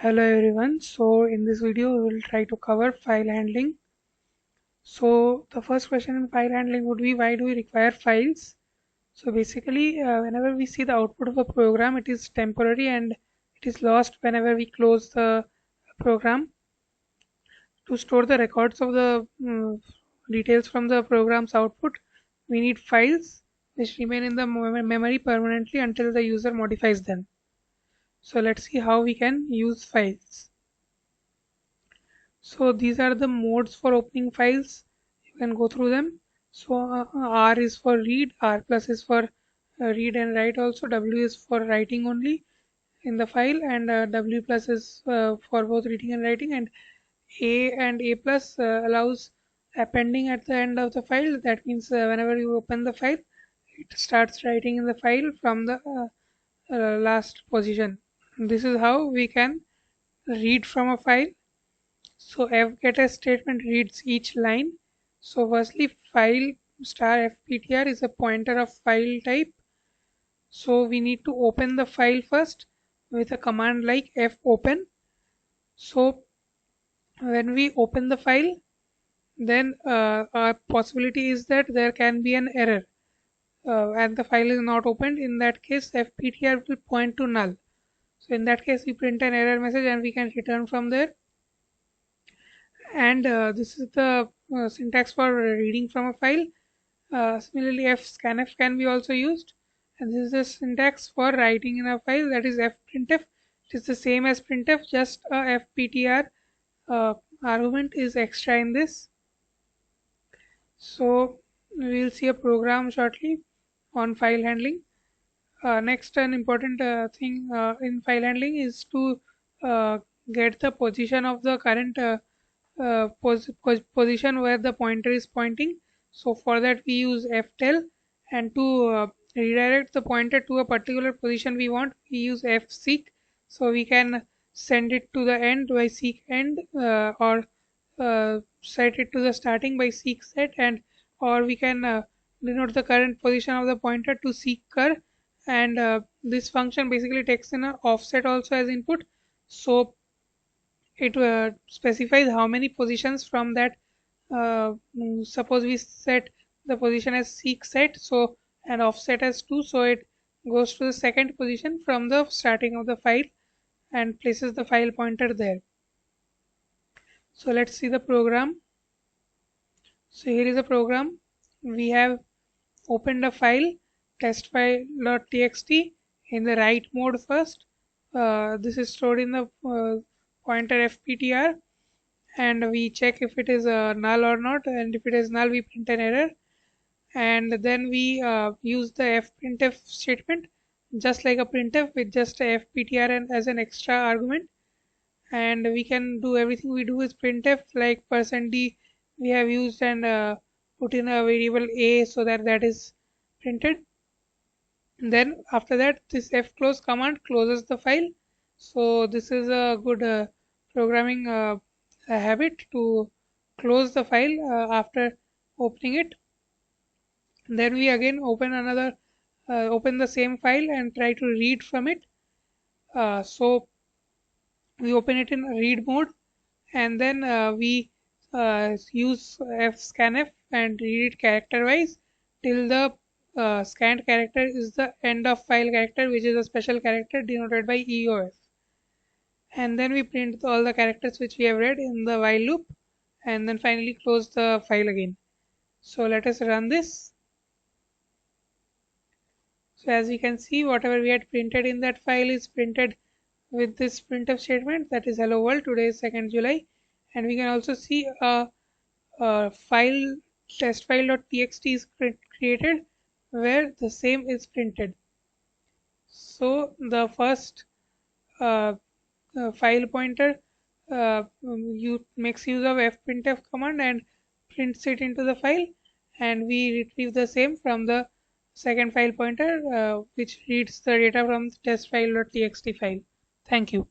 Hello everyone. So in this video we will try to cover file handling. So the first question in file handling would be, why do we require files? So basically whenever we see the output of a program, it is temporary and it is lost whenever we close the program. To store the records of the details from the program's output, we need files which remain in the memory permanently until the user modifies them. So let's see how we can use files. So these are the modes for opening files. You can go through them. So R is for read, R plus is for read and write also, W is for writing only in the file, and W plus is for both reading and writing, and A plus allows appending at the end of the file. That means whenever you open the file, it starts writing in the file from the last position. This is how we can read from a file. So fgetS statement reads each line. So firstly, file star fptr is a pointer of file type. So we need to open the file first with a command like fopen. So when we open the file, then our possibility is that there can be an error and the file is not opened. In that case, fptr will point to null. So in that case, we print an error message and we can return from there. And this is the syntax for reading from a file. Similarly, fscanf can be also used, and this is the syntax for writing in a file, that is fprintf. It is the same as printf, just a fptr argument is extra in this. So we will see a program shortly on file handling. Next, an important thing in file handling is to get the position of the current position where the pointer is pointing. So for that we use ftel, and to redirect the pointer to a particular position we want, we use fseek. So we can send it to the end by seek end, or set it to the starting by seek set, and or we can denote the current position of the pointer to seek cur. And this function basically takes in an offset also as input. So it specifies how many positions from that. Suppose we set the position as seek set, so and offset as 2, so it goes to the second position from the starting of the file and places the file pointer there. So let's see the program. So here is a program. We have opened a file, testfile.txt, in the write mode first. This is stored in the pointer fptr, and we check if it is null or not, and if it is null we print an error. And then we use the fprintf statement just like a printf, with just a fptr and as an extra argument. And we can do everything we do with printf, like %d we have used, and put in a variable a so that that is printed. And then after that, this fclose command closes the file. So this is a good programming habit, to close the file after opening it. Then we again open the same file and try to read from it. So we open it in read mode, and then we use fscanf and read it character wise till the scanned character is the end of file character, which is a special character denoted by EOF. And then we print all the characters which we have read in the while loop, and then finally close the file again. So let us run this. So as we can see, whatever we had printed in that file is printed with this printf statement, that is hello world, today is 2nd July. And we can also see a file, testfile.txt is created where the same is printed. So the first file pointer makes use of fprintf command and prints it into the file, and we retrieve the same from the second file pointer which reads the data from the testfile.txt file. Thank you.